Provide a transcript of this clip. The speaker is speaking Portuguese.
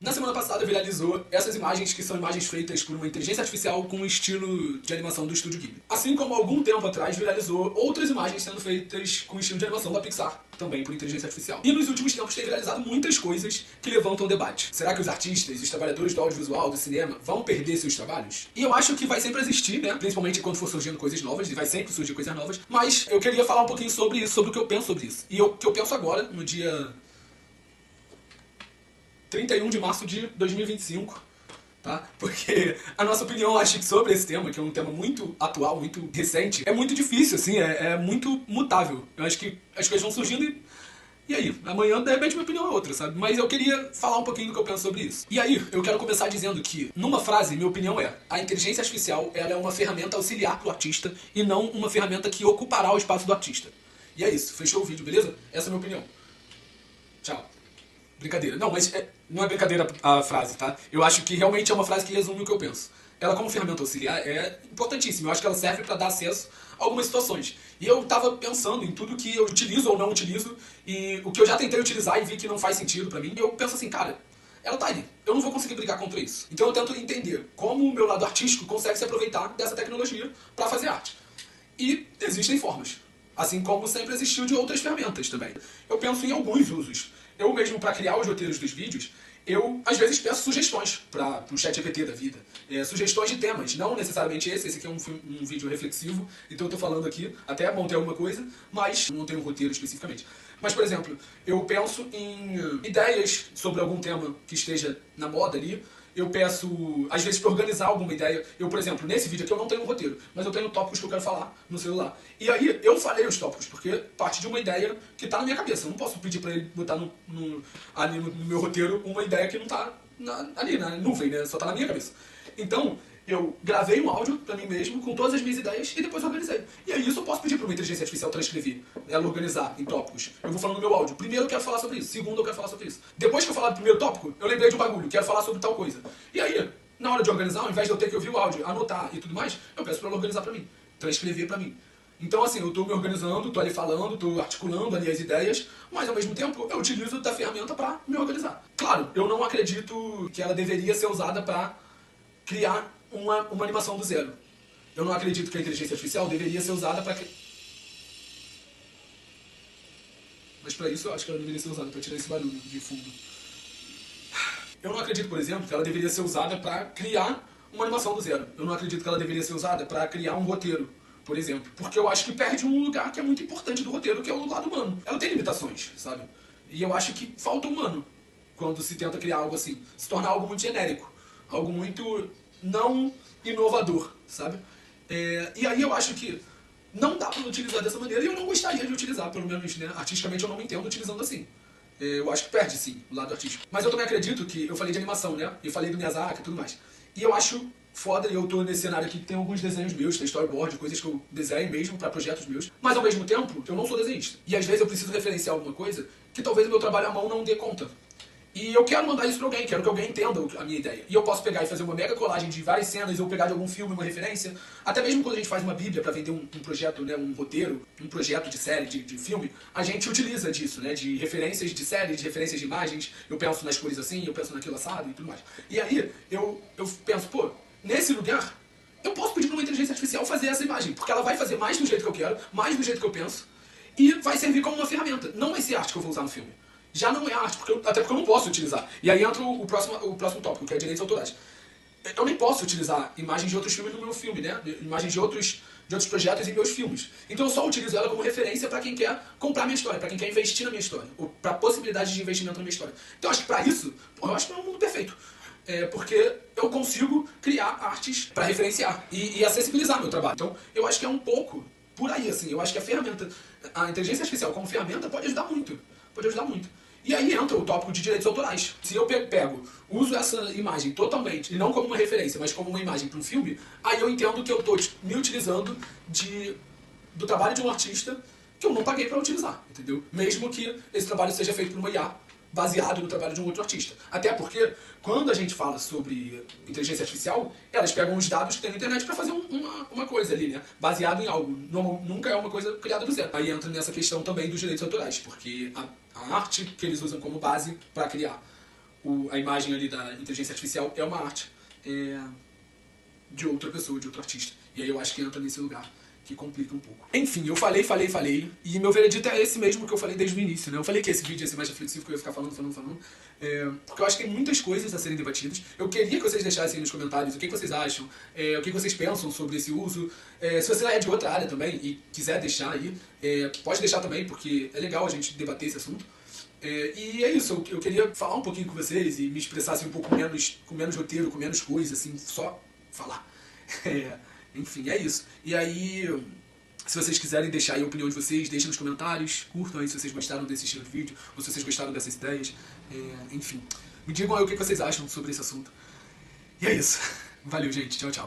Na semana passada viralizou essas imagens que são imagens feitas por uma inteligência artificial com o estilo de animação do estúdio Ghibli. Assim como algum tempo atrás viralizou outras imagens sendo feitas com o estilo de animação da Pixar, também por inteligência artificial. E nos últimos tempos tem viralizado muitas coisas que levantam debate. Será que os artistas, os trabalhadores do audiovisual, do cinema, vão perder seus trabalhos? E eu acho que vai sempre existir, né? Principalmente quando for surgindo coisas novas, e vai sempre surgir coisas novas. Mas eu queria falar um pouquinho sobre isso, sobre o que eu penso sobre isso. E o que eu penso agora, no dia 31 de março de 2025, tá? Porque a nossa opinião, acho que sobre esse tema, que é um tema muito atual, muito recente, é muito difícil, assim, é muito mutável. Eu acho que as coisas vão surgindo e aí, amanhã, de repente, minha opinião é outra, sabe? Mas eu queria falar um pouquinho do que eu penso sobre isso. E aí, eu quero começar dizendo que, numa frase, minha opinião é: a inteligência artificial, ela é uma ferramenta auxiliar pro artista e não uma ferramenta que ocupará o espaço do artista. E é isso, fechou o vídeo, beleza? Essa é a minha opinião. Tchau. Brincadeira. Não, mas não é brincadeira a frase, tá? Eu acho que realmente é uma frase que resume o que eu penso. Ela, como ferramenta auxiliar, é importantíssima. Eu acho que ela serve para dar acesso a algumas situações. E eu tava pensando em tudo que eu utilizo ou não utilizo, e o que eu já tentei utilizar e vi que não faz sentido pra mim. E eu penso assim, cara, ela tá ali. Eu não vou conseguir brigar contra isso. Então eu tento entender como o meu lado artístico consegue se aproveitar dessa tecnologia para fazer arte. E existem formas. Assim como sempre existiu de outras ferramentas também. Eu penso em alguns usos. Eu mesmo, para criar os roteiros dos vídeos, eu às vezes peço sugestões para o ChatGPT da vida. Sugestões de temas, não necessariamente esse aqui é um vídeo reflexivo, então eu tô falando aqui, até montei alguma coisa, mas não tenho um roteiro especificamente. Mas, por exemplo, eu penso em ideias sobre algum tema que esteja na moda ali. Eu peço, às vezes, para organizar alguma ideia. Eu, por exemplo, nesse vídeo aqui eu não tenho um roteiro, mas eu tenho tópicos que eu quero falar no celular. E aí eu falei os tópicos, porque parte de uma ideia que está na minha cabeça. Eu não posso pedir para ele botar ali no meu roteiro uma ideia que não está ali na nuvem, né? Só está na minha cabeça. Então, eu gravei um áudio pra mim mesmo, com todas as minhas ideias, e depois organizei. E aí isso eu posso pedir pra uma inteligência artificial transcrever, ela organizar em tópicos. Eu vou falando no meu áudio. Primeiro eu quero falar sobre isso, segundo eu quero falar sobre isso. Depois que eu falar do primeiro tópico, eu lembrei de um bagulho, quero falar sobre tal coisa. E aí, na hora de organizar, ao invés de eu ter que ouvir o áudio, anotar e tudo mais, eu peço pra ela organizar pra mim, transcrever pra mim. Então assim, eu tô me organizando, tô ali falando, tô articulando ali as ideias, mas ao mesmo tempo eu utilizo da ferramenta pra me organizar. Claro, eu não acredito que ela deveria ser usada pra criar uma animação do zero. Eu não acredito que a inteligência artificial deveria ser usada para... Mas para isso eu acho que ela deveria ser usada para tirar esse barulho de fundo. Eu não acredito, por exemplo, que ela deveria ser usada para criar uma animação do zero. Eu não acredito que ela deveria ser usada para criar um roteiro, por exemplo. Porque eu acho que perde um lugar que é muito importante do roteiro, que é o lado humano. Ela tem limitações, sabe? E eu acho que falta humano quando se tenta criar algo assim. Se torna algo muito genérico. Algo muito não inovador, sabe? E aí eu acho que não dá pra utilizar dessa maneira e eu não gostaria de utilizar, pelo menos, né? Artisticamente eu não me entendo utilizando assim. Eu acho que perde, sim, o lado artístico. Mas eu também acredito que, eu falei de animação, né? Eu falei do Miyazaki e tudo mais. E eu acho foda, e eu tô nesse cenário aqui que tem alguns desenhos meus, tem storyboard, coisas que eu desenho mesmo pra projetos meus. Mas ao mesmo tempo, eu não sou desenhista. E às vezes eu preciso referenciar alguma coisa que talvez o meu trabalho à mão não dê conta. E eu quero mandar isso pra alguém, quero que alguém entenda a minha ideia. E eu posso pegar e fazer uma mega colagem de várias cenas, ou pegar de algum filme uma referência. Até mesmo quando a gente faz uma bíblia pra vender um projeto, né, um roteiro, um projeto de série, de filme, a gente utiliza disso, né, de referências de série, de referências de imagens. Eu penso nas cores assim, eu penso naquilo assado e tudo mais. E aí eu penso, pô, nesse lugar, eu posso pedir pra uma inteligência artificial fazer essa imagem, porque ela vai fazer mais do jeito que eu quero, mais do jeito que eu penso, e vai servir como uma ferramenta. Não vai ser arte que eu vou usar no filme. Já não é arte, até porque eu não posso utilizar. E aí entra o próximo tópico, que é direitos autorais. Eu nem posso utilizar imagens de outros filmes no meu filme, né? Imagens de outros projetos em meus filmes. Então eu só utilizo ela como referência para quem quer comprar minha história, para quem quer investir na minha história, ou para possibilidade de investimento na minha história. Então eu acho que para isso, eu acho que é um mundo perfeito. Porque eu consigo criar artes para referenciar e acessibilizar meu trabalho. Então eu acho que é um pouco por aí, assim. Eu acho que a inteligência artificial como ferramenta pode ajudar muito. Pode ajudar muito. E aí entra o tópico de direitos autorais. Se eu uso essa imagem totalmente, e não como uma referência, mas como uma imagem para um filme, aí eu entendo que eu estou me utilizando do trabalho de um artista que eu não paguei para utilizar, entendeu? Mesmo que esse trabalho seja feito por uma IA, baseado no trabalho de um outro artista. Até porque, quando a gente fala sobre inteligência artificial, elas pegam os dados que tem na internet para fazer uma coisa ali, né? Baseado em algo. Nunca é uma coisa criada do zero. Aí entra nessa questão também dos direitos autorais, porque a arte que eles usam como base para criar a imagem ali da inteligência artificial é uma arte de outra pessoa, de outro artista. E aí eu acho que entra nesse lugar que complica um pouco. Enfim, eu falei, e meu veredito é esse mesmo que eu falei desde o início, né? Eu falei que esse vídeo ia ser mais reflexivo, que eu ia ficar falando, porque eu acho que tem muitas coisas a serem debatidas. Eu queria que vocês deixassem nos comentários o que vocês acham, o que vocês pensam sobre esse uso. Se você é de outra área também e quiser deixar aí, pode deixar também, porque é legal a gente debater esse assunto. E é isso, eu queria falar um pouquinho com vocês e me expressar assim, um pouco menos, com menos roteiro, com menos coisa, assim, só falar. Enfim, é isso. E aí, se vocês quiserem deixar aí a opinião de vocês, deixem nos comentários, curtam aí se vocês gostaram desse estilo de vídeo, ou se vocês gostaram dessas ideias. Enfim, me digam aí o que vocês acham sobre esse assunto. E é isso. Valeu, gente. Tchau, tchau.